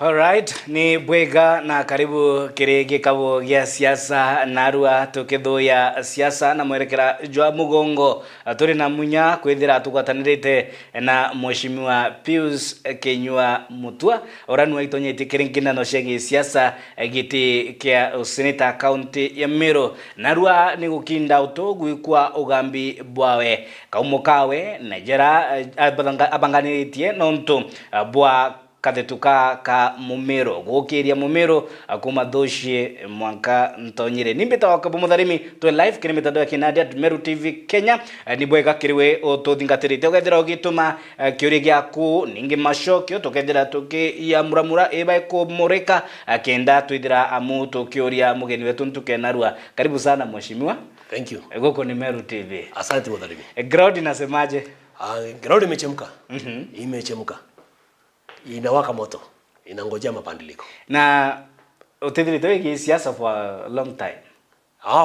Alright, ni bwega na karibu kirege kabo gya siasa narua tukithuya siasa na mwerekera jwa mugongo turi na munya kwithira tugwatanirite na mheshimiwa Pius Kenyua Mutua oranwa itonyete kiringina cia siasa giti kia seneta county ya Meru narua ni gukinda utogu kwa ugambi bwawe kaumukawe najera abanganitie nonto bwa kathetuka ka Mumero gukiria Mumero akuma doshie mwanka ntonyire nimbita wakabu mutharimi to live kini mitandao ya Kinadia Meru TV Kenya ni bwega kiriwe otuthingatirite ugethira ugituma kiuri gyaku ningi mashokio tukethira tuki ya muramura eba ko moreka kenda twithira amu tukiuria mugeni wetu ntukenarua karibu sana mheshimiwa. Thank you. Goko ni Meru TV. Asante mutharimi. Ground inasemaje? Ground imechemka. Imechemka. Inawaka moto, inangojea mapandiliko. Na utethirite wiki siasa for a long time.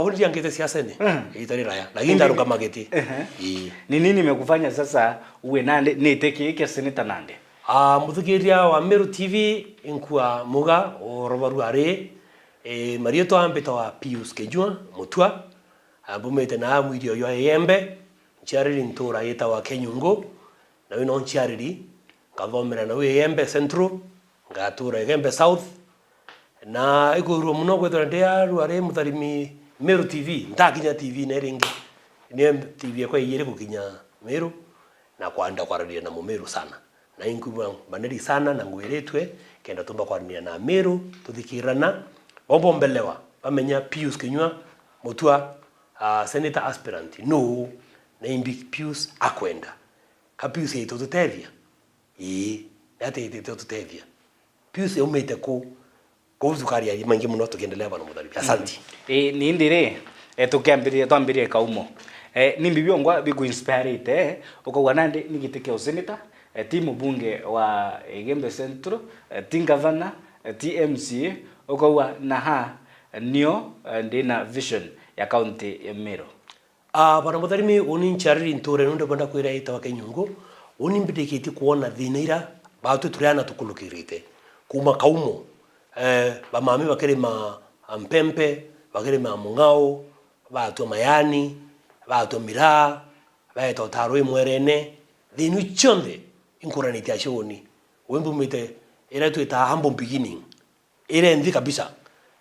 Wuli angete siasa ni. Itari raya. Lakini ndaruka mageti. Ni nini imekufanya sasa uwe nande niteke yake seneta nande? Muthukiria wa Meru TV inkua muga orobaru are marieto ambeta wa Pius Kenyua Mutua ambumete na mwirio yo yembe chariri ntura yeta wa Kenyungo na wino chariri kathomera na Yembe Central ngatura Yembe South na iguru muno gwethora ndia ruare mutharimi Meru TV ndakinya TV na ringi ni TV kwa yire gukinya Meru na kwanda kwararia na Mumeru sana na inkuwa baneri sana na ngwiretwe kenda tumba kwarania na Meru tuthikirana bombo mbelewa bamenya Pius Kenyua Mutua senator aspirant no na imbi Pius akwenda ka Pius yetu tutethia ate tutethia Pius umete ko kuzukaria mangi muno tukiendelea bana mudharibi. Asante. Ni ndire tukiambiria twambirie kaumo ni mbibio ngwa bigu inspirate ukogwa nande nigiteke useneta timu bunge wa Yembe Central tingavana TMC ukogwa na nio ndina vision ya county ya Meru. Bana mudharimi uni chariri ntore nunde banda kwira ita wa Kenyungo uni mbideketi kuona thinaira batu turiana tukulukirite kuma kaumo bamami bakere ma mpempe bakere ma mungao batu mayani batu mira baito taro imwerene thinu chonde inkuraniti ashoni wembu mite era tuita humble beginning era ndi kabisa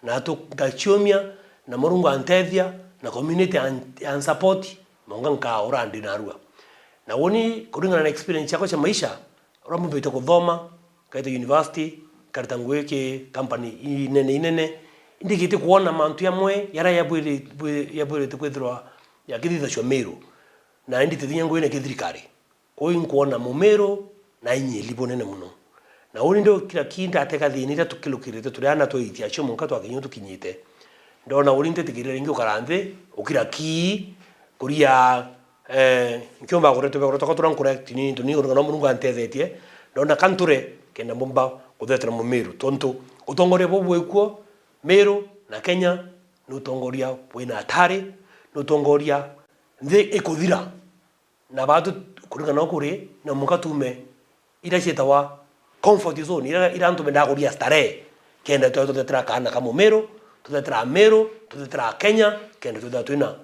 na to gachomia na morungu antethia na community and support monganka orandi narua na woni kulingana na experience yako cha maisha uramu bito kuthoma kaita university karitangweke company inene indigite kuona mantu yamwe yara yabwire tukwethirwa ya kithitha cio Meru na indite thinya ngwine kithirikari ko inkuona Mumero na inyeli bonene muno na woni ndo kila kinda ateka thinira tukilukirite turiana twitia cio munka twakinyo tukinyite ndona woni ntetigirire ingi ukaranthe ukira ki kuria nkiomba gore toko correct ni ngona mungu antethetie ndona kanture kenda bomba kuthetra mu Meru tonto utongoria bobwe kuo Meru na Kenya no utongoria wina atari no utongoria nthi ikuthira na batu kuringa no kuri na mukatume ira chetawa comfort zone ira ntu benda kuria stare kenda tuthetra kana kama Meru tuthetra Meru tuthetra Kenya kenda tuthetra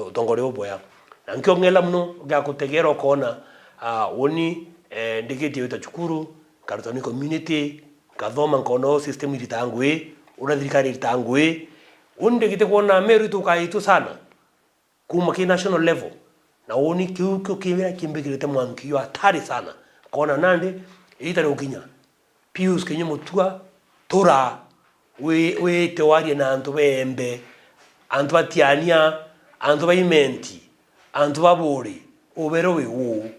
utongoria bobwe na nkiongela muno gakutegera kona woni ndigiti wita chukuru karitoni community kathoma nkono system itangwe urathirikari itangwe undigite kuona Meru tukaitu sana kuma ki national level na woni kiu kivira kimbigirite mwanki yo atari sana kona nande itare ukinya Pius Kenyua Mutua tora we tewaria na antu bembe antu batiania antu baimenti antu baburi ubero we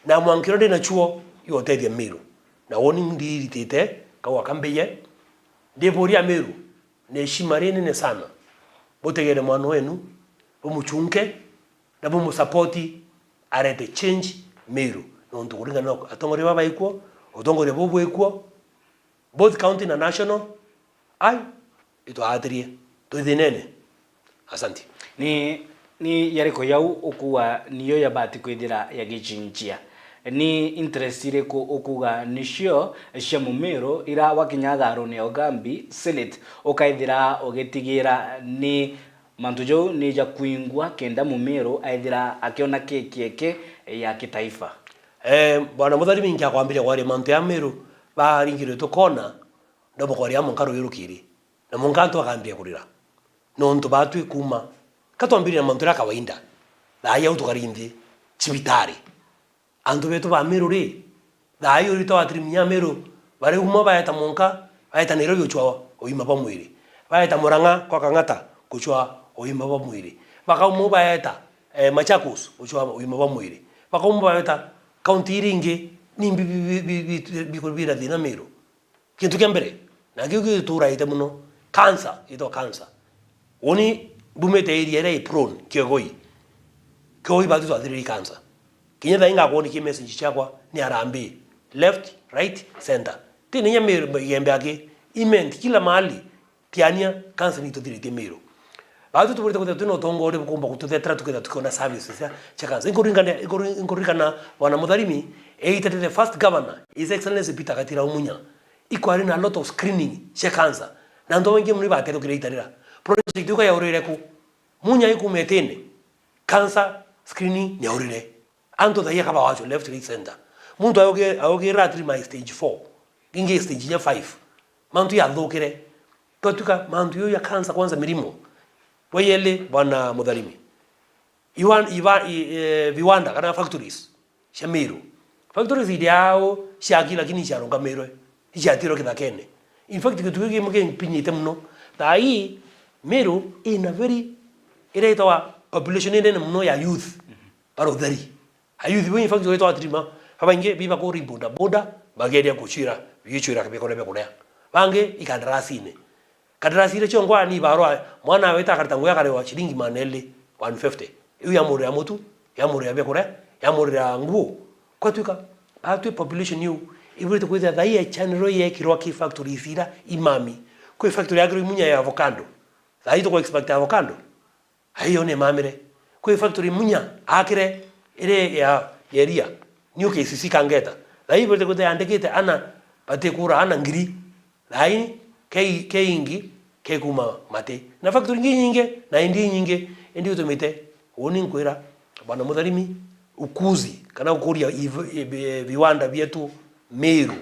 na mwankiro ndina chuo yo tethia Meru na woni ndiritite kawa kambeye ndiboria Meru ne shimarene ne sana botegere mwana wenu bumuchunke na bumusupporti arete change Meru no ntukuringa no atongore baba iko otongore bobo iko both county na national ai ito adrie to thinene. Asante. Ni yariko yau okuwa niyo ya bati kwithira ya gichinchia ni interest iriko ukuga nicio cia Mumiru ira wakinyaga ne Ogambi Senate ukaithira ugitigira ni mantujo ni ja kuingwa kenda Mumiru aithira akiona keke ya kitaifa. Bwana Mutharimi nkia kwambia kwari mantu ya Meru baringire tukona ndo bokori amunkaro yirukiri na munkanto akambia kurira no ntu batu kuma katwambira mantu ya kawaida daya utukarindi cibitari antu betu ba Meru ri daya urito atrimia Meru bare uma bayata munka bayata Nairobi uchwa oima pa mwiri bayata Murang'a kwa Kang'ata kuchwa oima pa mwiri baka umu bayata Machakos uchwa oima pa mwiri baka umu bayata kaunti iringi ni bikulbira dina Meru kintu kembere na giugi turaite muno cancer ito cancer oni bumete area ere prone kiogoi batu twathiri cancer kinyetha inga kuoni ki message chakwa ni arambi left right center tini nya Meru yembe ake iment kila mahali tiania cancer ni tuthiri Meru batu tubulite kuthe tuno tongo ore bukumba kututhetra tuketha tukona services ya cha cancer inkorikana Bwana Mutharimi the first governor His Excellency Peter Gatira Umunya ikwari na lot of screening cha cancer na ndo wengi muri bakero kireitarira project yuka ya urire ku munya ikumetene cancer screening ni urire anto da yakaba wacho left right center muntu ayoge ratri my stage 4 inge stage ya 5 mantu ya dhokere totuka mantu yo ya cancer kwanza milimo weyele Bwana Mutharimi viwanda kana factories sha Meru factories idiao shaki lakini sharonga Meru ijatiro kidakene in fact kitugi mge pinyite mno dai Meru in a very iretawa population ene mno ya youth barodari ayuthi we in fact weto atrima habange biba ko riboda boda bageria kuchira yichira kabekole bekolea bange ikandarasine kadarasire chongwa ni baro mwana weta kartangu ya karewa shilingi manele 150 iyo ya muri ya motu ya muri ya bekore ya muri ya nguo kwa tuka atu population you ibulite kweza dai chanero ye kiroki factory isira imami kwa factory agro munya ya avocado dai to expect avocado ayo ne mamire kwa factory munya akire ere ya yeria new KCC kangeta dai ibulite kweza andekete ana batekura ana ngiri dai keingi kekuma mate na factory nyingi na indi nyingi ndi utomite oni nkwera Bwana Mutharimi ukuzi kana ukuria viwanda vyetu Meru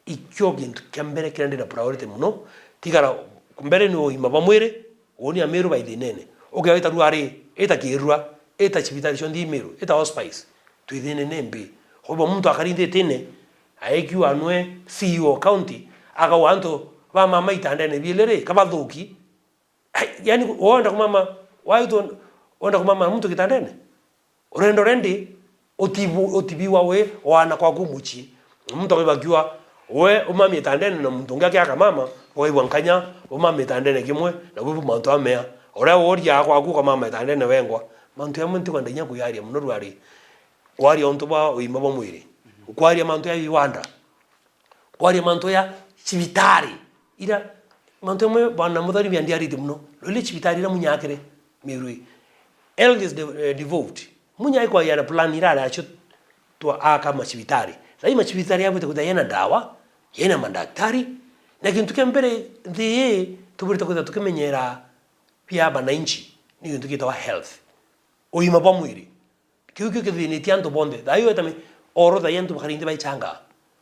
ikyo gintu kambere kirande na priority muno tigara kumbere ni oima bamwere oni ya Meru baithinene ogawita ruari eta kirua eta chibitari chondi Meru eta hospice tuithene nembe hobo muntu akarinde tene aekiu anwe CEO county aga wanto ba mama itandene bielere kabadhuki yani onda kumama waito onda kumama mtu kitandene orendo rendi otibiwa we wana kwa gumuchi mtu akibakiwa we umami itandene na mtu ngake aka mama we wankanya umami itandene kimwe na bubu mantu amea ora wori akwa ku mama itandene wengwa mantu ya muntu kwanda nyaku yari muno rwari wari onto ba uima bamwire kwari mantu ya viwanda kwari mantu ya civitari ira mantu ya Bwana Mutharimi ndiarite muno lole civitari na munyakire Meru elders devolved munya iko yana plan irara acho to aka machivitari sai machivitari yapo tukudayana dawa yena mandaktari na kintu kembere ndiye tubulita kuda tukemenyera pia bananchi ni kintu kita wa health oima pa mwiri kiyo kithini tianto bonde dayo etame oro dayanto bakarinde baichanga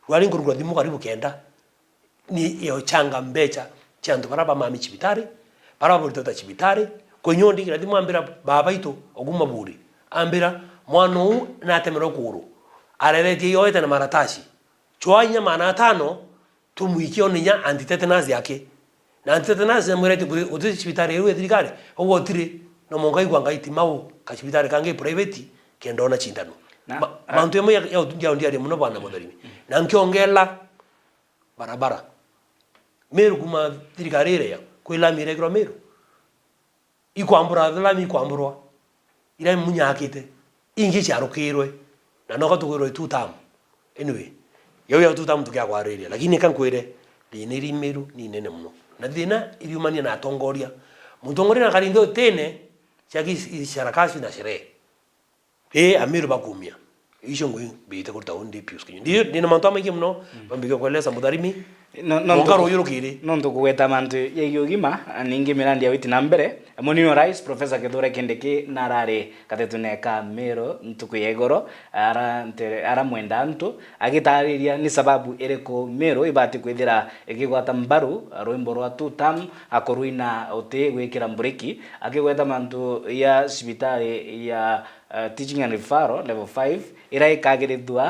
rwali ngurugwa dimu karibu kenda ni yo changa mbecha chanto baraba mami chivitari baraba bulita chivitari konyondi kira dimu ambira baba ito oguma buri ambira mwanu na temero kuru arereti yoete na maratashi chwanya mana 5 tumuikio ninya antitetanus yake na antitetanus ya mwireti uti chibitari yewe thirikari owo tire no mongai kwanga itimau ka chibitari kange private kendona chindano mantu yemo ya ndiari muno Bwana Mutharimi na nkiongela barabara Meru kuma thirikari ire ya kwila miregro Meru ikwambura lami kwamburwa ira munyakite ingi charukirwe na noka tukirwe tutam anyway yo ya tutam tukya kwareria lakini kankwire liniri Meru ni nene muno na thina iriumania na tongoria mutongoria na karindo tene chaki isharakasi na sherehe Meru bakumia isho ngwe bite kurta undi Pius Kinyua ndio nina mantu amaingi muno bambike kueleza mutharimi ngaro yurukiri no ntukuweta mantu yegi ugima ningi mirandi ya witi na mbere Munino Rais Professor Kithure Kindiki narari katetuneka mero ntuku yegoro ara mwenda ntu agitariria ni sababu iriko mero ibati kwithira igigwata mbaru rwimbo rwa tutam akoruina ote gwikira mbureki agigweta mantu ya sibitari ya teaching and referral level 5 ira ikagirithwa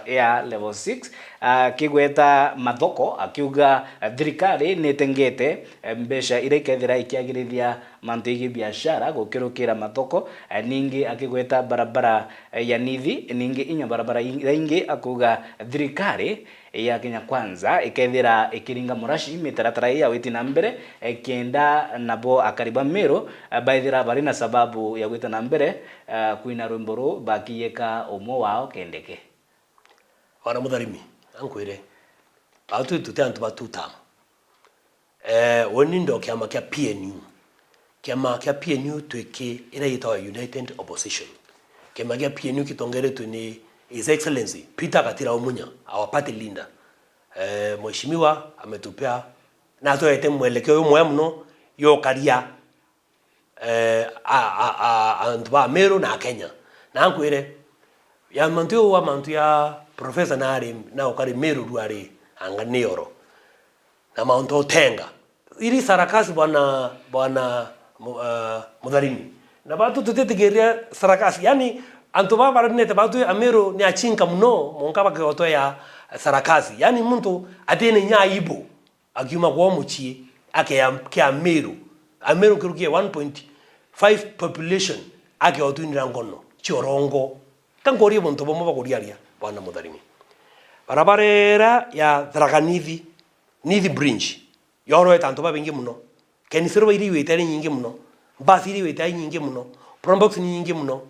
ya level 6 kigweta mathoko akiuga thirikari nitengete mbesha ira ikethira ikiagirithia mantu igi biashara gukirukira mathoko ningi akigweta barabara ya nithi ningi inya barabara ingi akuga thirikari ya Kenya Kwanza ikethira ikiringa murashi mitaratara ya witi na mbere kenda nabo akariba mero baithira bari na sababu ya gwita na mbere kuina rwimbo bakiyeka umo wao kendeke wana mutharimi ankwire batu tutantu batutam woni ndo kiama kia PNU tweke ira yitawa United Opposition kiama kia PNU kitongeretu ni His Excellency Peter Katira Omunya our party leader mheshimiwa ametupea na atoete mwelekeo mwe mno yo karia antwa Meru na Kenya na ankwire ya mantu wa mantu ya Professor Nari na okari Meru duari anganioro na mantu tenga ili sarakasi bwana mudharimi na batu tutetegeria sarakasi yani antu baba nete batu Ameru ni achinka mno monkaba ke ya sarakasi yani muntu atene nya ibo akiuma kwa muchi ake ya Ameru kirukie 1.5 population ake otu ni rangono chorongo kankori muntu bomo bakuriaria bwana mudharimi barabarera ya Tharaka-Nithi bridge yoro etanto babingi muno kenisiro bairi wetari nyingi muno basiri wetari nyingi muno prombox ni nyingi muno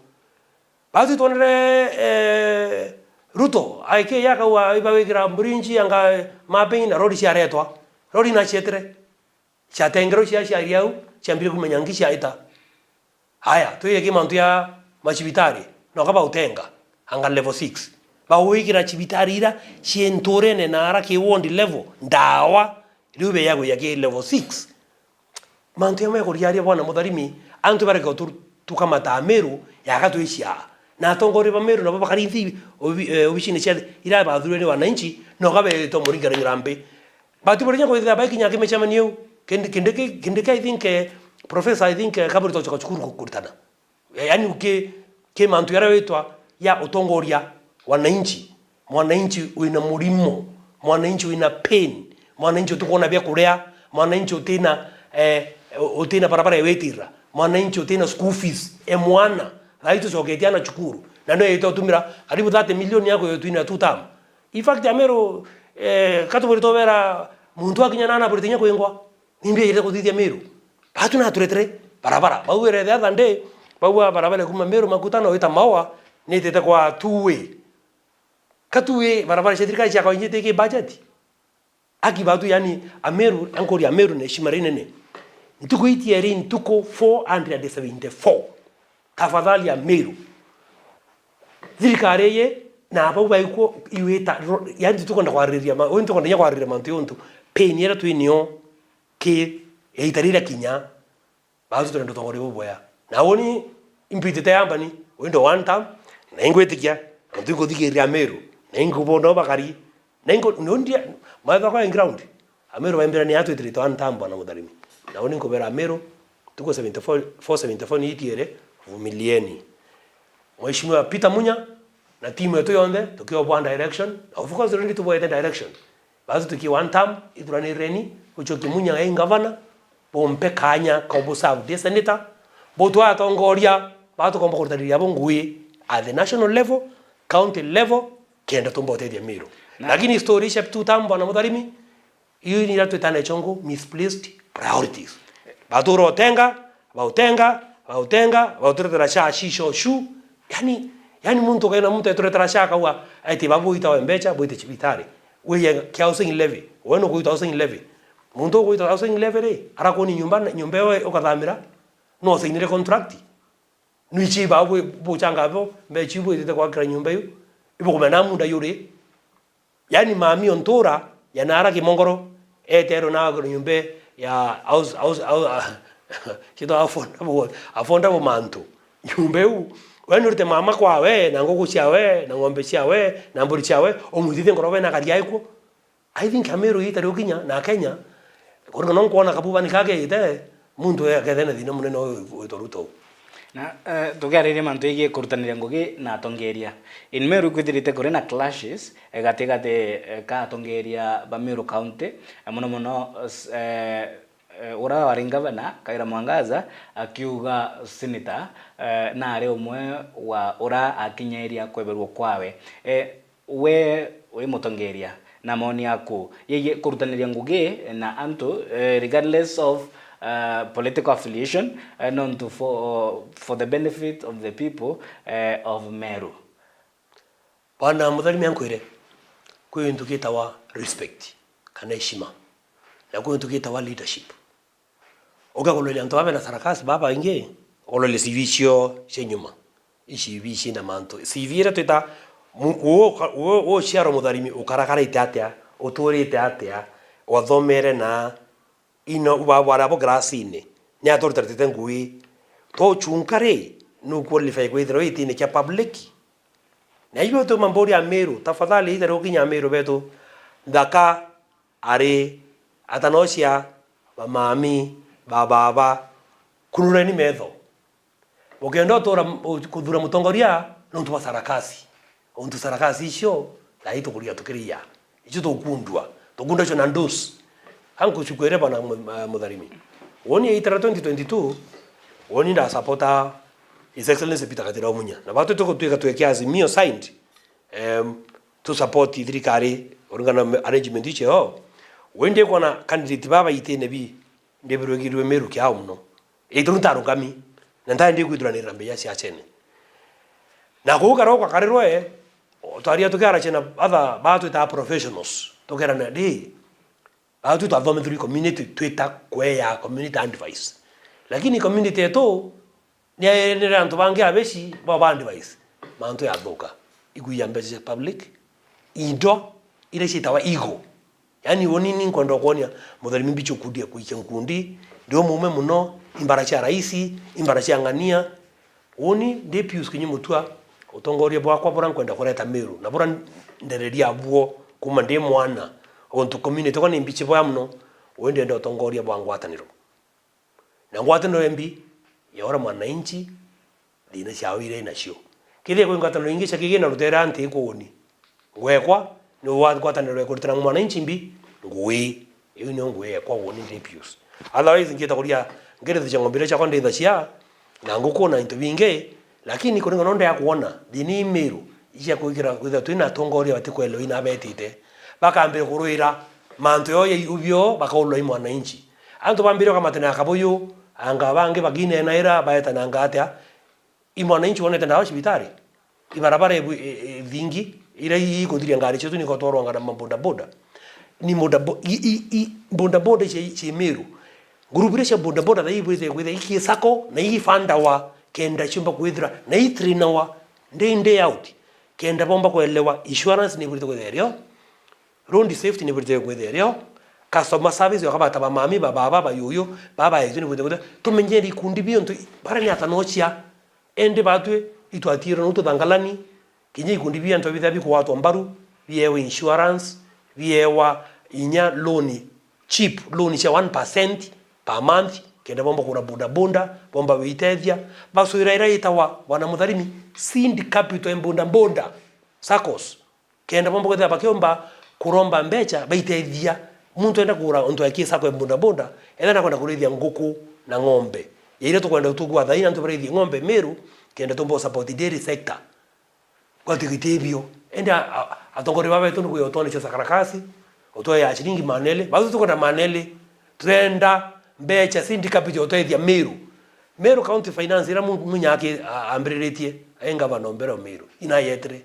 batu tonere Ruto aike yaka wa ibawekira bridge anga mapping na road sharetwa road na chetre chatengero shariau chambire kumanyangisha ita haya tuyeke mantu ya machibitari no kaba utenga anga level 6 bawekira chibitari ira chientorene na ara ke wondi level ndawa riube yago yake level 6 mantu ya mekoriaria bwana mutharimi antu bareke tukamata Ameru yakatuishia na tongori ba Meru na baba karithi obishine cia ira bathurene wananchi no gabe to muringara nyirambe batu borinya ko ithaba kinya kimechamanio kindeke I think professor I think kaburi to chukuru kukurutana yani ke mantu yara wetwa ya utongoria wananchi mwananchi wina murimo mwananchi wina pain mwananchi utukona bya kurea mwananchi utina barabara yetira mwananchi utina school fees mwana haitu soketiana chukuru na no yeto tumira karibu 30 milioni yako yotuina tutam in fact Ameru katuburi tobera muntu akinyana na buritinya kwengwa nimbe yire kuthithia Meru batu na turetere barabara bauere the other day baua barabara kuma Meru makutano ita mawa nitete kwa two-way barabara shetirika chaka nyete ke budget aki batu yani Ameru ankori Ameru ne shimarine ne ntuko itieri ntuko 474 tafadhali Ameru thirikari ye na aba baiko iweta yani tuko ndakwaririria onto ko ndakwaririria mantu yontu penira twinio ke eitarira kinya bazu tendo tongori boya na woni impitete yambani wendo one time na ingwetikia ntu ko thigiria Ameru na ingubono bakari na ingo nondia maitha kwa ground Ameru baimbira ni atu itirito one time bwana mutharimi na woni ngobera Ameru tuko 474 ni itiere vumilieni mheshimiwa Peter Munya na timu yetu yonde tukiwa one direction of course ready to vote direction bazu tukiwa one term iturani reni uchoki Munya ya governor bompe kanya ko serve the senator botu atongoria batu komba kurtariria bongui at the national level county level kenda tumbote dia Meru lakini story shape tu tambo na mudharimi hiyo ni ratu tana chongo misplaced priorities batu rotenga bauturetera sha shisho shu yani muntu kaina muntu eturetera sha kawa ati babu ita wembecha boite chibitari we kia housing levy weno kuita housing levy muntu kuita housing levy re ara koni nyumba wewe ukathamira no signire contract ni chiba bo changa bo me chibo ite kwa kra nyumba yu ibo kumena munda yuri yani mami ontora ya nara ki mongoro etero na kwa nyumbe ya aus kido afonda bo manto nyumbe u wenu urte mama kwa we na ngoku cia we na ngombe cia we na mburi cia we omutithie ngorobe na karia iko I think Ameru ita rukinya na Kenya korga non kuona kabuba ni kage ite muntu ya kedena dino munene otoruto na tukiarĩrĩria mantu ĩgiĩ kũrutanĩria ngũgĩ na atongoria in Meru kwithirite kuri na clashes gatigati ka atongoria ba Meru County muno muno ura wari governor Kaira Mwangaza akiuga senator na ari umwe wa ura akinyeria kweberwo kwawe we mutongoria na maoni yako yeye kurutanĩria ngũgĩ na antu regardless of political affiliation known to for the benefit of the people of Meru. Bana mudhari yankwire kwintu kitawa respect kana heshima na kwintu kitawa leadership ogagolole antu abe na sarakasi baba inge olole sivicio chenyuma ishivishi na manto sivira tuta wo shiaro mudharimi ukarakara itatia uturite atia wathomere na ino wara bo grasine nya tortete ngui to chunkare no qualify kwithro itine kia public na hiyo to mambori ya Meru tafadhali ita rokinya Meru beto ndaka are atanosia mami baba kunureni metho ogendo tora kudhura mutongoria no ntu sarakasi ontu sarakasi isho laito kulia tukiria icho to kundwa cho nandos hangu chukwere bana mudharimi woni itara 2022 woni nda supporta His Excellency Peter Katira Munya na batu toko tuika tuwekea azimio signed to support thirikari organa arrangement icho wende kona candidate baba itene bi ndebiro girwe Meru kya umno iturutaro kami na ndai ndi kwidranira mbe yasi achene na kugaro kwa karirwe twaria tukara chena other batu ta professionals tokera na di batu ta thome community twita kweya community advice lakini community eto ni rantu bangi abeshi baba advice mantu ya boka iguya mbeze public indo ile chitawa ego yani woni ni nkondo konia mudharimi bicho kudia kuiche nkundi ndio mume muno imbara cha raisi imbara cha ngania woni deputies kinyi mutwa utongoria bwa kwa bora kwenda kureta Meru na bora ndereria abuo kuma ndi mwana onto community kwa nimbiche bwa muno wende ndo utongoria bwa ngwataniro na ngwataniro mbi ya ora mwananchi dina shawire na sho kile kwa ngwataniro ingisha kigena rutera anti kuoni ngwekwa no wa ngwataniro kurutana mwananchi mbi ngwe iyo ni ngwe kwa woni deputies otherwise ngita kuria ngere cha ngombire cha kwende thashia na ngukona into binge lakini kuringa nonde ya kuona dini Meru isha kuikira kwitha twina tongoria batikwelo ina betite bakambe kuruira manto yoye ubyo bakaulo imwana inchi anto bambiro kama tena kaboyo anga bange bagine na era baeta na ngata imwana inchi wonete na hospitali ibarabara vingi ira hii kudiri ngari chetu ni kotoro ngana mabonda boda ni bonda boda che Meru gurubire cha bonda boda da ibweze kwitha iki sako na hii fanda wa kenda chumba kwithira na itrina wa day out kenda bomba kuelewa insurance ni burito kwetheryo road safety ni burito kwetheryo customer service yakaba taba mami baba yoyo baba yetu ni burito tumenyeri kundi bio ntu bara ni atanochia ende batwe itwatira no tudangalani kinyi kundi bio ntu bithabi kwa watu mbaru biewe insurance biewa inya loan cheap loan cha 1% per month kenda bomba kuna bonda bomba witethia baso iraira itawa wana mudharimi sindi capital bonda sakos kenda bomba kwetha bakiomba kuromba mbecha baitethia muntu enda kura onto yake sako bonda enda kwenda kurithia nguku na ng'ombe ile tukwenda tugwa thaina ntu barithia ng'ombe Meru kenda tumbo support dairy sector kwa tikitebio enda atongore baba etu kuyo tone cha sakarakasi otoya ya shilingi manele bazo tukwenda manele trenda mbecha sindi capital otoethia Meru County Finance ira munyake ambiriretie enga banombero Meru ina yetre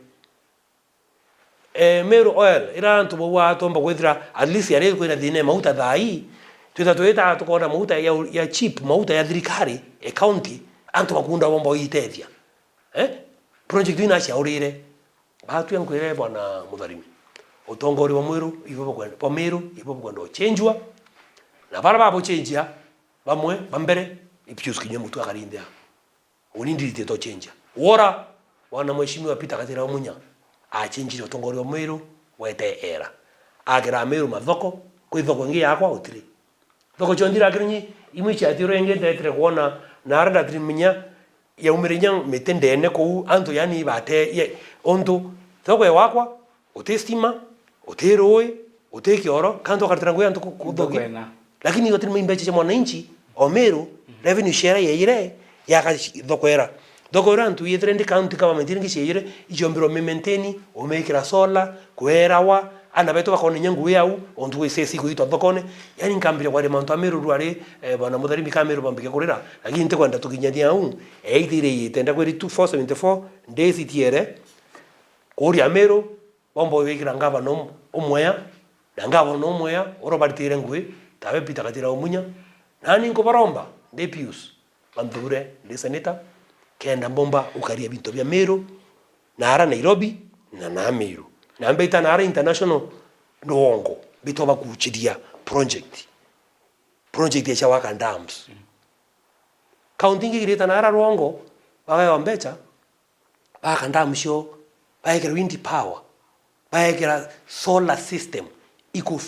Meru Oil ira ntu bwa tomba kwethira at least yare kwena thine mauta thai twita tukona mauta ya cheap mauta ya thirikari county antu bakunda bombo itethia project ina shaurire batu yankwire bwana Mutharimi utongori wa mwiru ibo kwenda po miru ibo kwenda ochenjwa na bara babo chenjia bamwe bambere ipius kinyo mutu akarinde unindi to chenja wora wana mheshimiwa Peter Katira Munya a chenjire utongori wa mwiru wete era agira miru mathoko kwithoko ngi yakwa utiri thoko chondira akirinyi imwe chatiro enge ndetre kuona na arada triminya ya umirinya mitendene ko antu yani bate ye onto thoko yakwa utestima uteroi utekioro kanto kartrangu yantu kudoge lakini yote nimembeche mwananchi omero revenue share yeire yaka dokoera antu yetrende county government ngi shire ijombiro maintain o make sola kuerawa ana beto bakone nyangu yau ontu wesesi kuitwa dokone yani nkambire kwa remanto amero ruare bana Mutharimi kamero bambike kurira lakini nte kwenda tukinyadia au eitire yitenda kweri 2474 days itiere kuri amero bombo wikira ngaba no omweya dangaba no omweya orobartire ngwe tabe Peter Katira Munya nani ngo baromba de Pius bandure de seneta kenda bomba ukaria binto bya Meru nara Nairobi na Meru na mbeta nara international ndongo bitoba kuchidia project ya Chawaka Dams counting gireta nara rongo bagayo mbecha baka ndamsho baikera wind power baikera solar system ikwa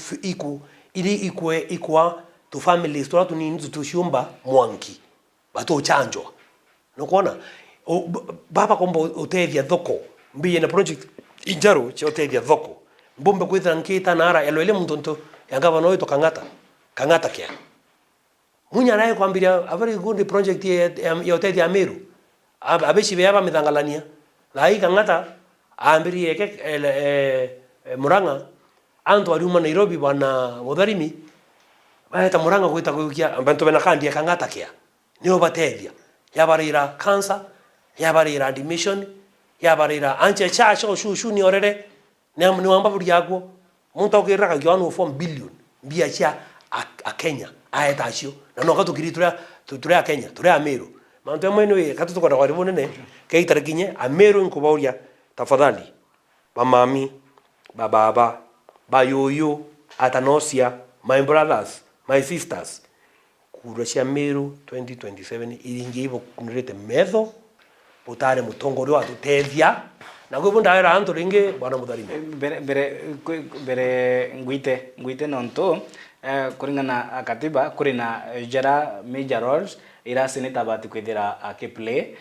to families to nini tushumba mwanki bato chanjwa nokona baba kombo utethia thoko mbiye na project injaro cha utethia thoko mbombe kwithira nkita nara elwele muntu yangaba no ito kangata kia Munya naye kwambiria a very good project ya utethia Meru abeshi beyaba mithangalania lai kangata ambiri yeke Muranga antu aliuma Nairobi bwana Mutharimi baeta Muranga kwita kukia abantu bena kandi kangata kia niyo batethia yabarira cancer yabarira admission yabarira anche chacho shushu ni orere ni wamba buri yako muntu okira ka gyo 4 billion bia cha a Kenya aeta asio na no gato kiritura tutura Kenya tura Meru mantu mwene katu kwenda kwa ribone keitara kinye Meru nkubauria tafadhali bamami bababa bayoyo atanosia my brothers my sisters kurashia Meru 2027 iringi ibo kunirete metho utare mutongori wa tutethia na gwe bunda antu ringi bwana Mutharimi bere nguite nonto kuringana katiba kurina jara major roles ira seneta bati kwithira akiplay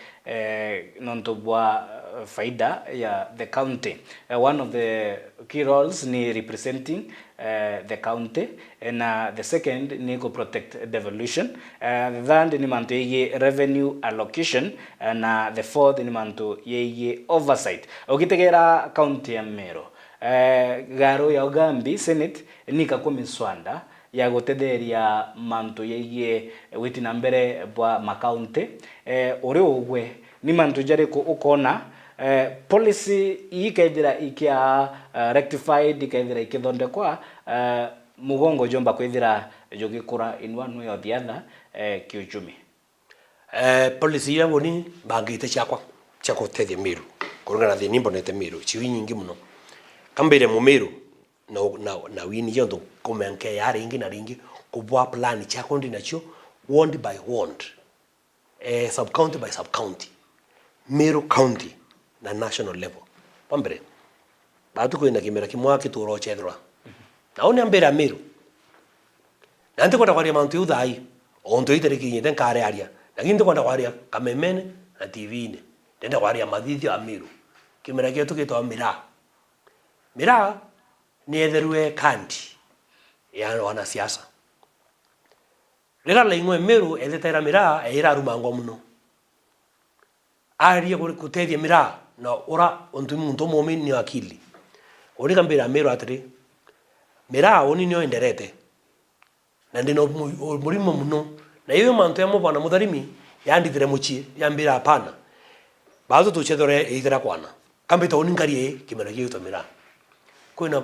nonto bwa faida ya the county. One of the key roles ni representing the county and the second ni go protect devolution, the third ni manto ye revenue allocation na the fourth ni manto ye oversight. Ukitegera county ya Meru garo ya Ugambi Senate ni kakumiswanda ya gotetheria manto ye witi na mbere bwa makaunti ore ogwe ni manto jare ko ukona policy ikethira ikia rectified ikethira ikithonde kwa mugongo jomba kwithira jogikura in one way or the other kiuchumi policy ya boni bangite chako tethia Meru kurungana thi nimbonete Meru chiwi nyingi muno kambere mu Meru na wini yondo komenke ya ringi na ringi kubwa plan chako ndi nacho ward by ward sub county by sub county Meru county na national level pambere batu ko ina kimera kimwa kituro chedra naone ambera Meru nante kwa kwa mantu udai onto itere kinyete kare aria lakini kwa kwa kamemene na TV ne ndenda kwa madhidi ya Meru kimera kietu kito mira ni etherwe kandi ya wana siasa regala ingwe Meru ethetera mira era rumango muno ari kutethia mira na ora ontu muntu momi ni akili ori kambira Meru atri mira oni nyo enderete na ndino murimo muno na iyo mantu ya mubana Mutharimi yandithire muchie yambira hapana bazo tuchethore ithira kwana kambita oni ngarie kimera gito mira kwina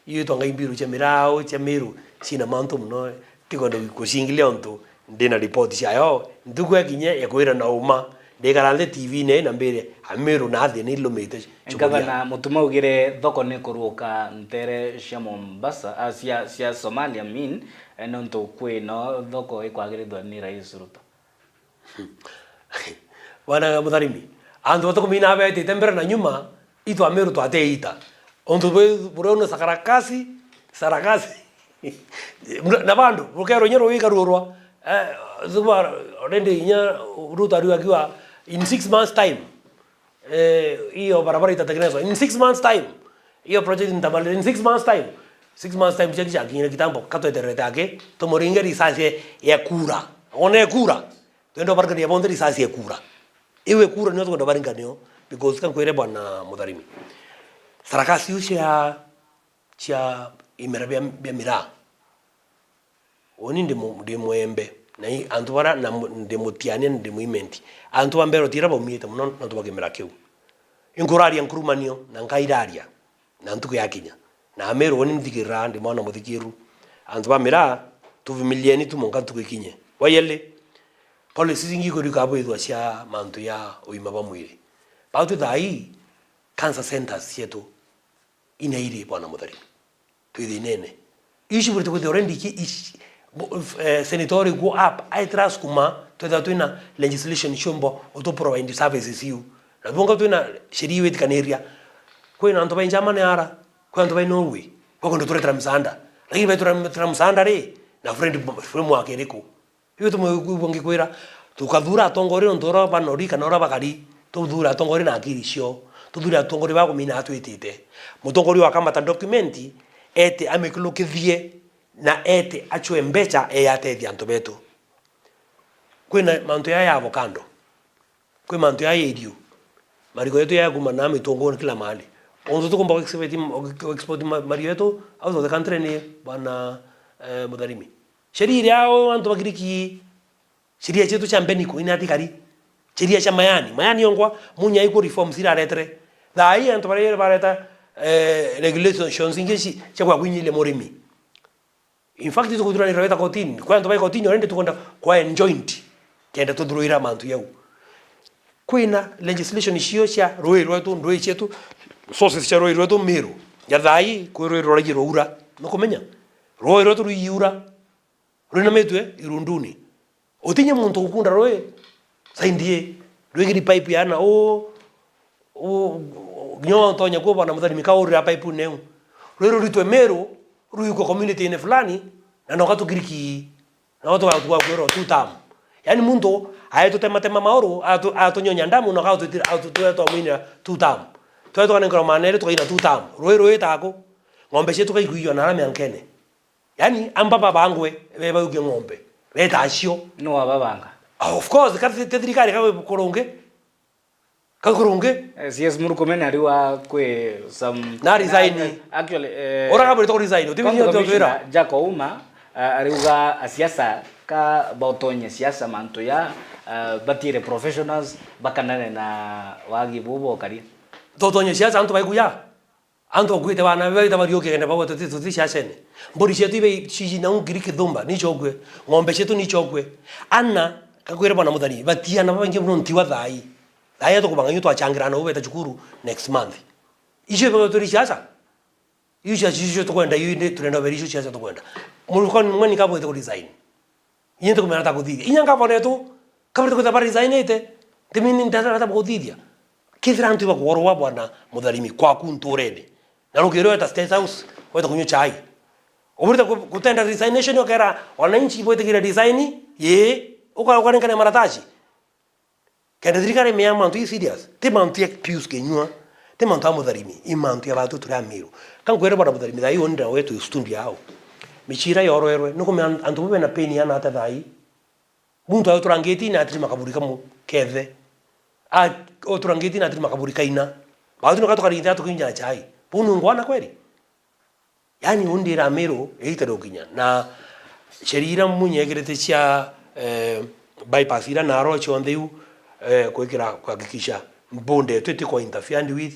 iyo tonga imbiru cha mira o cha Meru sina mantu muno tikondo kusingilia ontu ndina report ciayo ndugwe kinye yakwira na uma ndekarande TV ne na mbere amiru na thĩ nĩ ilumĩte ngavana mutuma ugire thoko nĩ kuruka ntere cia Mombasa cia Somalia no nto kwino thoko ikwagirithwa ni Rais Ruto wana mutharimi andu watu kumina bete tembera na nyuma itu amiru twateita onto bwe sakarakasi na bandu bukero nyero wikarurwa zuba rende nya Ruto akiwa in 6 months time hiyo barabara itatengenezwa in 6 months time hiyo project nitamaliza in 6 months time 6 months time cheki kingine kitambo katoeterete yake tomoringe risasi ya kura one kura twendo baraka ya bonde risasi ya kura iwe kura nyo twendo baringa nyo because kan kwere bwana mutharimi sarakasi ucia cha imerabia mira oni ndimo embe na antu bara na ndimutiane ndimuimenti antu bambero tira baumite muno nantu bakemera kiu inkuraria nkurumanio na nkairaria na ntuku yakinya na amero woni mthikira ndi mwana muthikiru antu bamira tuvimilieni tumonga ntuku ikinye wayele policy zingi ko rikabo ithwa cia mantu ya uima ba mwiri bautu thai cancer centers yetu inairi bwana mutharimi twithinene ishi burite ko already ki senatori go up I trust kuma twina legislation shombo auto provide services you na bonga twina sheria wetu kaneria kwina antu benjamane ara kwa antu Norway kwa ndo turetra msanda lakini betura msanda re na framework eriko hiyo tumwe kwira tukathura atongore ndoro banori kana ora bakari tuthura atongore na akiri cio tuthura atongore ba kumina atwitite mutongori wa kamata documenti ete amekilukithie na ete achwe mbecha yateithia antu betu kwina mantu ya avocado kwi mantu ya irio mariko yetu ya kuma na mitongo kila mahali onzo tukomba export mario yetu out of the country ni bana mutharimi sheria yao antu bagiriki sheria chetu cha mbeniko ina atikari sheria cha mayani yongwa munya iko reform sira retre thai antu bareta regulations ingeshi cha kwa kwinyile morimi in fact itu kudura ni raweta kotini kwa antu bai kotini orende tukonda kwa enjoint kenda tudruira mantu yau kwina legislation ishio cia roi rwetu ndoi chetu sources cia roi rwetu miru ya thai kwi roi roragiro ura nukumenya roi rwetu ruiura runa metwe irunduni otinye muntu ukunda roi saindie rwigiri pipe yana nyo tonya kwa bwana mutharimi kaurira pipe neu roi ritwe meru ruiko community ine fulani na nokatu giriki na watu wa kwero tutam yani muntu ayeto tema maoro atonyonya ndamu no kautu to mwina tutam to ngro manere to ina tutam roi tako ngombe chetu kaiguyo na rame ankene yani ambaba bangwe beba uge ngombe beta acio no babanga of course kati tetrikari kawe kakurunge CS Murkomen ariwa kwe some na resign actually ora kaburi to resign utimio to twira jako uma ariuga siasa ka bautonye siasa manto ya batire professionals bakanane na wagi bubo kari totonye siasa antu baiguya antu gwite bana baita barioke kenda bawo toti siasa ne mbori chetu ibe chiji na ungiri kidhumba ni chogwe ngombe chetu ni chogwe anna kakwira bwana muthani batia na bangi muno ntiwa thai thai to kubanga yuto achangira na ubeta chukuru next month ishe baba tori siasa yusha shisho to kwenda yinde turenda berisho siasa to kwenda mulukon mwani kabo to resign yinde kumena ta kuthithia inyanga bone tu kabri to ta resign ite timini ndata ta kuthithia kithira antu bakworwa bwana mutharimi kwa kunturene na rugero ta state house weta kunyo chai oburita kutenda resignation yokera wananchi boite kile design ye ukaronga kana marataji kenda dirikare me amantu serious te mantu pius kenywa te mantu amutharimi imantu ya batu turamiru kankwere bwana mutharimi dai onda wetu stundi yao michira yoroerwe nuko me antu bebe na peni yana ata dai muntu ayo turangeti na atrima kaburi kamu kethe oturangeti na atrima kaburi kaina batu nokato karinta tukinya chai bunu ngwana kweli yani undira mero eitero kinya na sheria munyegerete cia bypass ira naro chondeu kwekira kuhakikisha mbonde twete kwa interfered with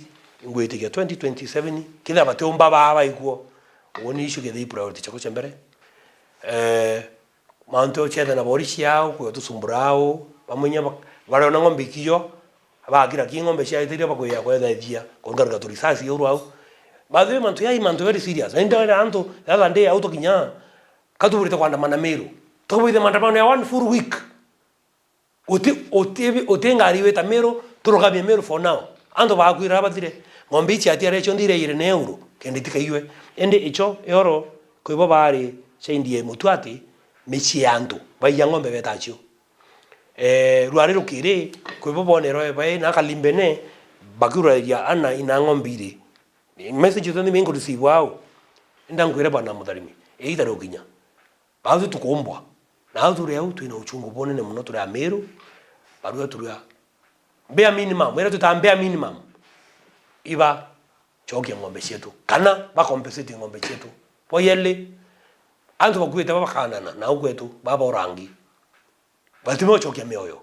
ngwetikia 2027 kila batomba baba ikuo woni ishu kethe priority chako chambere manto cheta na borishi yao kwa tusumburao pamoja wale na ngombe kiyo abagira ki ngombe cia itiria bakoya kwa thethia kongarga turisasi yoro au bathe manto yai manto very serious enda anto that day auto kinya katuburite kwanda manamero tobwithe mandamano ya one full week oti ngari weta mero turogamia mero for now anto bakwira bathire ngombe ichi ati arecho ndire ire ne euro kende tikaiwe ende icho yoro koibo bari chaindie mutwati mechi anto baya ngombe betachio ruare rukire koibo bonero bae na kalimbene bakura ya ana ina ngombire message to ndime receive wao ndangwire bana mutharimi either oginya bazu tukombwa na turi au twina uchungu bonene muno turi ameru baru turi bea minimum wera tutambea minimum iba chokia ngombe chetu kana ba compensate ngombe chetu poyele antu bakwita baba kanana na ukwetu baba orangi batimo chokia mioyo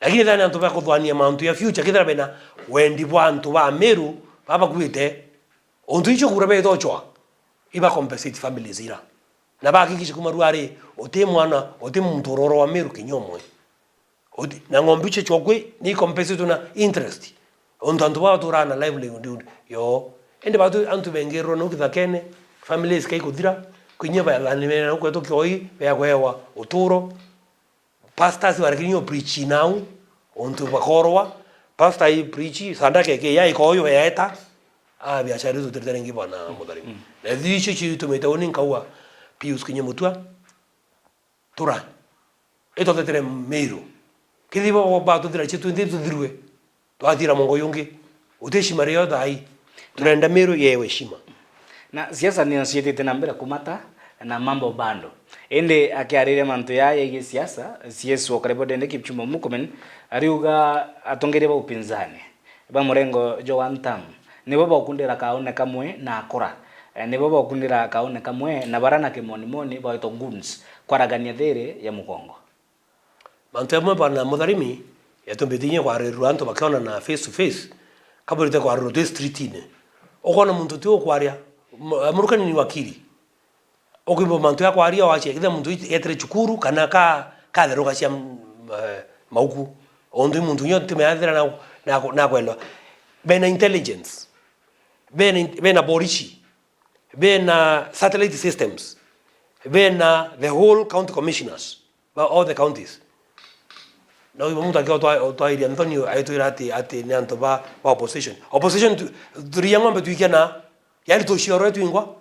lakini ndani antu bakudhania mauntu ya future kidara bena wendi bwantu ba meru baba kwite ontu icho kurabe tochwa iba compensate family zira na bakikisha kumaruare ote mwana ote mtororo wa meru kinyomwe odi na ngombe che chokwe ni compensate na interest ontu antu ba turana livelihood yo ende batu antu bengero no kithakene families kai kudira kunyeba ya lanime na kwetu koi ya kwewa uturo pastors warakinyo preach now ontu bakorwa pastor I preach sanda keke ya ikoyo ya eta biashara hizo tuterengi bwana mudhalimu na dhicho chi tumeta oni nkawa Pius Kinyamutua tura eto tetere meru kidibo ba tu tira chitu ndi tu dirwe to atira mongo yonge uteshi mario dai tunaenda meru yewe shima na siasa ni nsiete tena mbele kumata na mambo bando ende akiarire mantu ya yeye siasa CS wakaribo dende Kipchumba Murkomen ariuga atongere ba upinzani ba murengo Joan Tam nibo bakundira kaone kamwe na akora nibo bakundira kaone kamwe na barana kimonimoni ba ito guns kwaragania there ya mugongo mantu ya bana mudharimi yatombetinye kwa ruanto bakona na face to face kaburite kwa road street ine okona muntu tio kwaria Murukani ni wakili okimbo mantu ya kwaria wache kida muntu etre chukuru kana ka deroga cia mauku ondu muntu nyote meadira na kwelo bena intelligence bena borishi bena satellite systems bena the whole county commissioners all the counties na uyo muntu akio to iri Antonio aitira ati ne anto ba opposition turiyangombe tuikena yani to shioro tu ingwa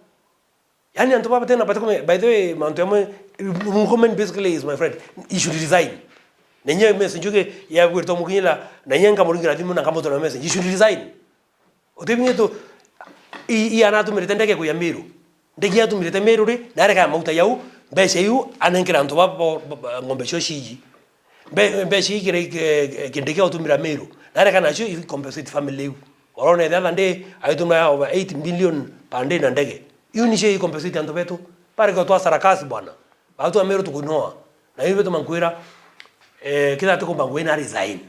yani anto baba tena patako by the way manto yamo Murkomen basically is my friend he should resign nenye message ke ya kwirto mukinyela nanyenga muringira dimu na kama to na message he should resign otebinye to i anatu meretendeke ku yamiru ndegi atu merete merure na reka mauta yau beshe yu anenkira anto baba ngombe shoshiji beshe kire kindeke atu mirameru na reka na sho compensate family Orone the other day aitumia over 8 million pande na ndege. Hiyo ni shei compensate anto betu. Pare kwa toa sarakasi bwana. Watu ameru tukunoa. Na hiyo betu mankwira kila tuko mangwena resign.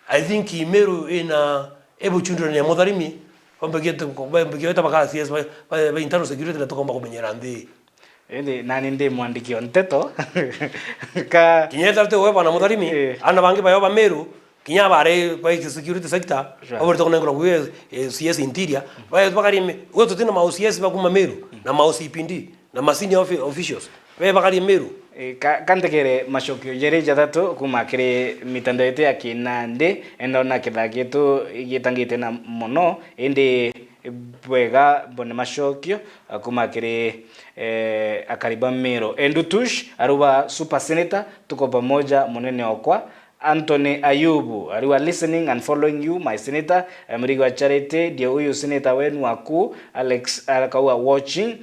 I think imeru ina ebo chundro ni mudharimi kwamba kieta baka CS ba internal security na tukomba kumenyera ndi. Ende nani ndi mwandikio nteto ka kinyeta te wewe na mudharimi ana bangi ba yoba meru kinya bare kwa security sector over to ngoro we CS interior ba bakari wewe tutina ma CS ba kuma meru na ma OCPD na ma senior officials we bakari meru kantekere mashokio jere jatatu kuma kire mitandao yetu ya kinande endona kithagetu gitangite na mono ende bwega bone mashokio kuma kire akariba mero endutush aruba super senator tuko pamoja monene okwa Anthony Ayubu, are you listening and following you, my senator? Mrigo Charity, dear huyu senator wenu waku, Alex akawa watching,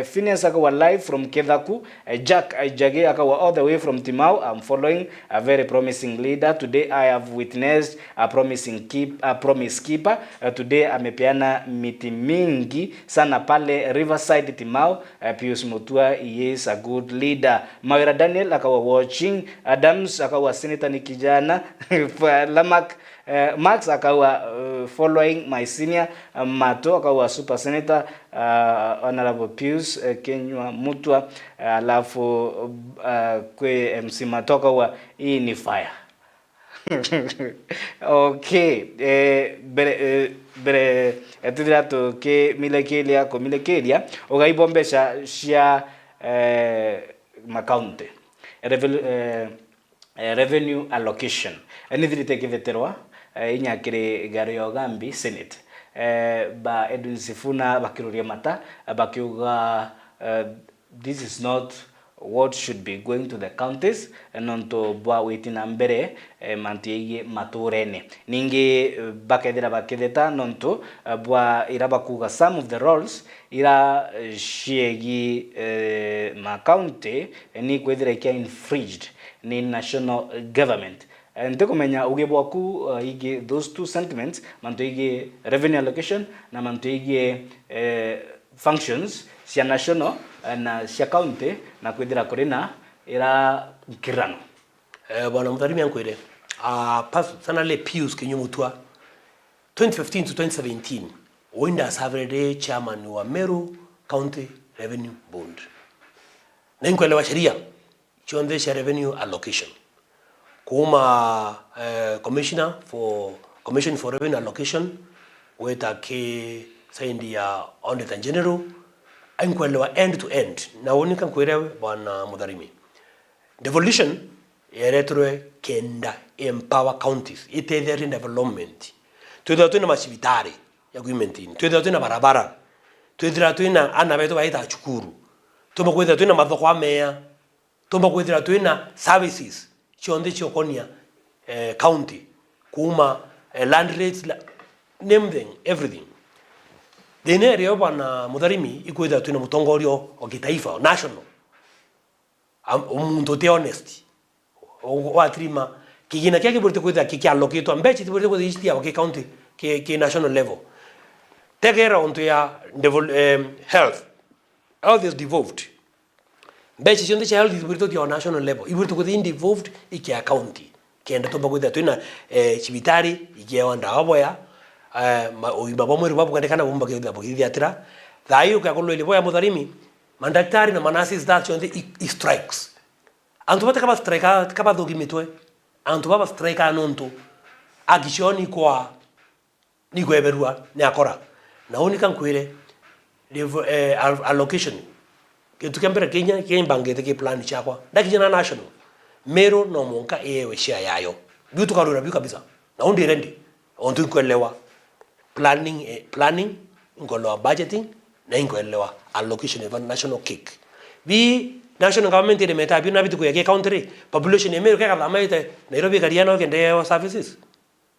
Phineas akawa live from Kedaku, Jack Jage akawa all the way from Timau. I'm following a very promising leader. Today I have witnessed a promise keeper. Today amepeana miti mingi sana pale Riverside Timau. Pius Mutua, he is a good leader. Mawira Daniel akawa watching, Adams akawa senator niki jana Lamak Max akawa following my senior Mato akawa super senator Honorable Pius Kenywa Mutwa, alafu kwe MC Mato akawa hii ni fire. Okay, bere etudira to ke milekelia ko milekelia ogaibombesha cia makaunti revenue allocation enithirite kitheterwa inyakire Gario Gambi Senate ba Edwin Sifuna bakiruria mata bakiuga this is not what should be going to the counties nonto bwa witina mbere mantiye maturene ningi bakethira baketheta nonto bwa irabakuga some of the roles ira shiegi ma county ni kwethira ikia infringed ni national government ntekomenya ugebwaku igi those two sentiments manto igi revenue allocation na manto igi functions cia national na cia county na kwithira kurina ira kirano bwana mutharimi ankwire personally Pius Kenywa Mutwa 2015 to 2017 winda savere chairman wa Meru County Revenue Board na inkwelewa sheria chiondesha revenue allocation kuma commission for revenue allocation weta ke saindi ya auditor general inkwelewa end to end na wonika nkwerewe bwana mutharimi devolution yeretrwe kenda empower counties itetheri development twethira twina macibitari ya gwimenti twethira twina barabara twethira twina ana beto baita chukuru tumba kwethira twina mathoko amea tumba kwethira twina services chionde chiokonia county kuma land rates name them everything dene rio bwana mutharimi ikwethira twina mutongorio wa kitaifa national umuntu te honest watrima kigina kyake burte kwethira kikialloketwa mbechi burte kwethira ichtia wa county ke national level tegera onto ya health is devolved mbechi chionde cha health burte to national level iburte kwethira devolved ikia county kenda to bagwethira twina chibitari ikia wanda aboya oibaba mweru babu kandekana bomba kwethira bogithiatira thayo kakolwele boya mutharimi mandaktari na manasi that chionde strikes antu bata kama strike kama dogimitwe antu baba strike anonto agishoni kwa ni gweberua ni akora na unika nkwire allocation kitu kembere Kenya kembangete ke plan chakwa ndakijana national Meru no monka ewe share yayo bitu karura biu kabisa na undi rendi onto kwelewa planning ngolo budgeting na ngelewa allocation of national kick bi national government ile meta bi na bitu ya county population ya Meru kaka amaite Nairobi kariano kende services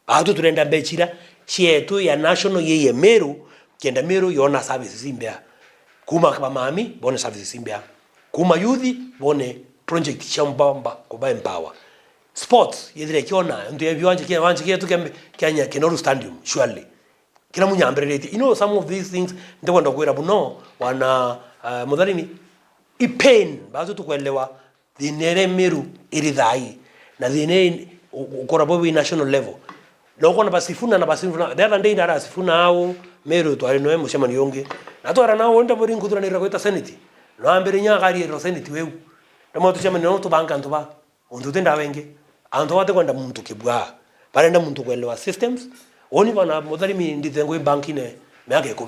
bado turenda bechira chietu ya national ye Meru kenda Meru yona services imbea kuma kama mami bone services imbea kuma youth bone project chambamba kuba empower sports yedire kiona ndio viwanja kia tu Kenya Kenoru Stadium surely kila munyambereti some of these things ndekwenda kwera buno wana mutharimi ipain bazo tukwelewa dinere Meru irithai na dine ukora bobi national level loko na basifuna the other day ndara sifuna ao Meru twari no emo shema nionge na twara nao nda bori nkudura ni rakweta senate no ambere nya gari ro senate weu ndamo tu shema no to banka ntuba onto tenda wenge anto wate kwenda muntu kibwa barenda muntu kwelewa systems oni bana mutharimi ndithengo banki ne miaka 10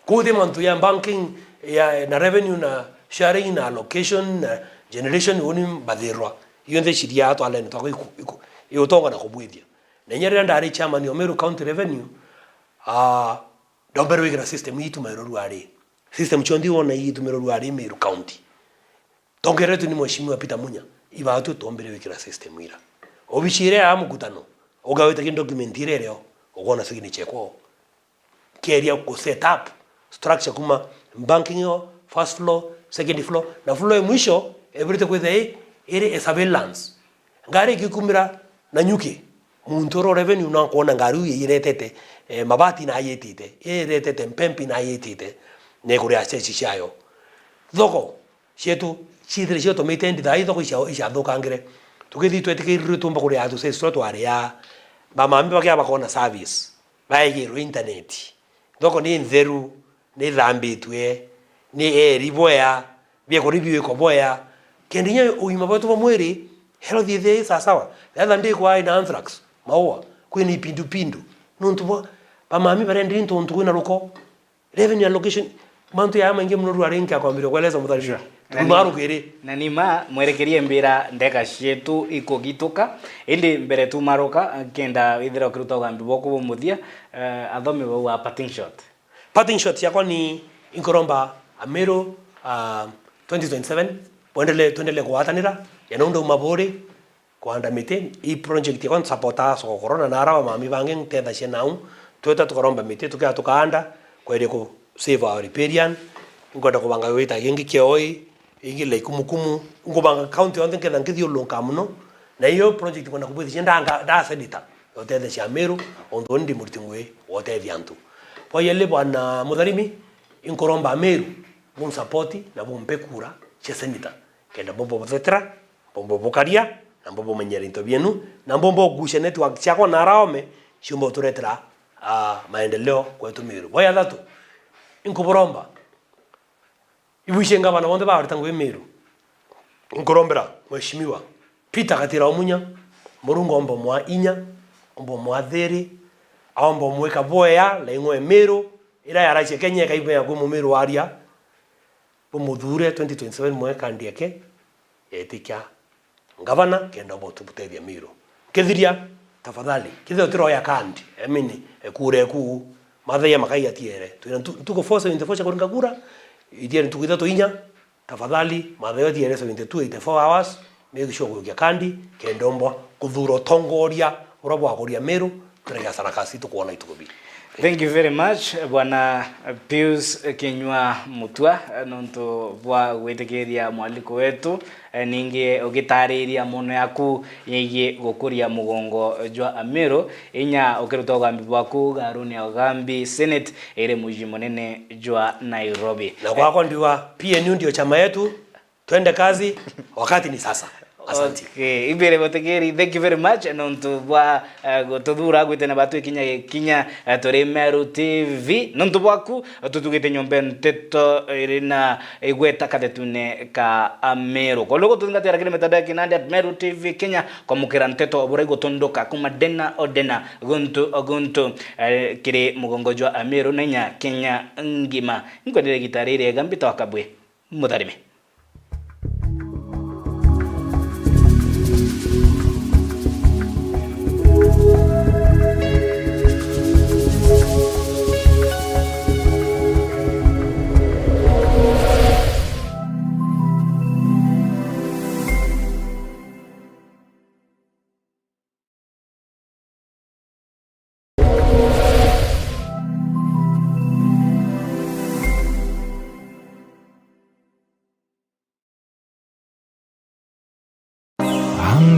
kuthi mantu ya banking ya na revenue na sharing na allocation na generation oni bathirwa iyo nde shiria ato alene to iyo tonga na kubwithia na nyere ndari chairman ya Meru County Revenue dombero wigira system yitu Meru ari system chondi wona yitu Meru ari Meru County tongeretu ni mheshimiwa Peter Munya ibatu tombere wigira system ira obishire amukutano ogaweta kin document irereo ogona sigini cheko keria ku set up structure kuma banking yo first floor second floor na floor ya mwisho everything kwethe ire surveillance ngari kikumira na nyuki muntoro revenue na kuona ngari uyiretete mabati na ayetite iretete mpempi na ayetite ne kuri achechi shayo thoko shetu chidre shetu metendi dai thoko isha thoka ngire tukithi twetike ritumba kuri atu se stroto area ba mambi bakya bakona service baigirwo internet thoko ni ntheru ni thambitwe ni eri boya bia koribiwe ko boya kendinya uima bwetu mwiri health ithe sawa the other day kwa ina anthrax maua kwini pindu nuntu bo bamami barendi ntuntu kwina ruko revenue allocation mantu ya mange muno rwarenka kwa mbiro kweleza mutharisha tumaru kwiri na nima mwerekerie mbira ndeka cietu ikogituka indi mbere tumaruka kenda withira kiruta ugambi boko bumuthia athomi wa parting shot yakwa ni inkoromba Ameru 2027 tuendele kuwatanira yanaundo mabore kuanda mite i project yakwa supporta so corona na arawa mami bange ntenda cienau tweta tukoromba mite tukaanda kwere ku save our riparian ngoda kubanga wita yengi kioi igile kumukumu ngobanga county on nketha ngithio lonka muno na iyo project kona kubithia ndanga da sedita othethe cia Meru ondo ndi murtingwe otethia antu po yele bwana mutharimi inkoromba Meru bun support na bombe kura cia senita kenda bombo bothetra bombo bokaria na bombo menyera into bienu na bombo gushe network cia kwa naraome ciumbo turetera maendeleo kwetu Meru boya thatu inkuboromba ibushenga bana bonde baritangwe Meru inkorombera mheshimiwa Peter Katira Omunya murungo ombo mwa inya ombo mwa theri ombo mweka boya lengwe Meru ira yarache Kenya kaibe ya gumu Meru aria bomuthure 2027 mweka ndieke etika ngavana kenda botu butethia Meru kethiria tafadhali kithe tiroya kandi emini ekure ku mathaya makaiya tiere tuko force in the force kuringa kura itiere tukitha tuinya tafadhali mathaya tiere 72 84 hours make sure kugia kandi kendombwa kuthuro tongoria urabwa kuria Meru turega sana kasi tukuona itukubi. Thank you very much bwana Pius Kinyua Mutua nonto bwa gwitekeria mwaliko wetu ninge ogitariria mono yaku yeye gukuria mugongo jwa Ameru inya okiruta ugambi bwaku garuni ugambi Senate ere muji munene jwa Nairobi na kwako ndiwa PNU ndio chama yetu twende kazi wakati ni sasa. Asante. Okay, ibere botegeri, thank you very much nonto bwa gotodura gwitena batu kinya tore Meru TV nonto bwaku tutugite nyombe nteto irina igweta kadetune ka Ameru kologo tungatera kile metada kinandi Meru TV Kenya kwa mukira nteto obura gotondoka kuma dena odena guntu kire mugongo jwa Ameru nenya Kenya ngima ngondere gitarire gambita wakabwe mutharime.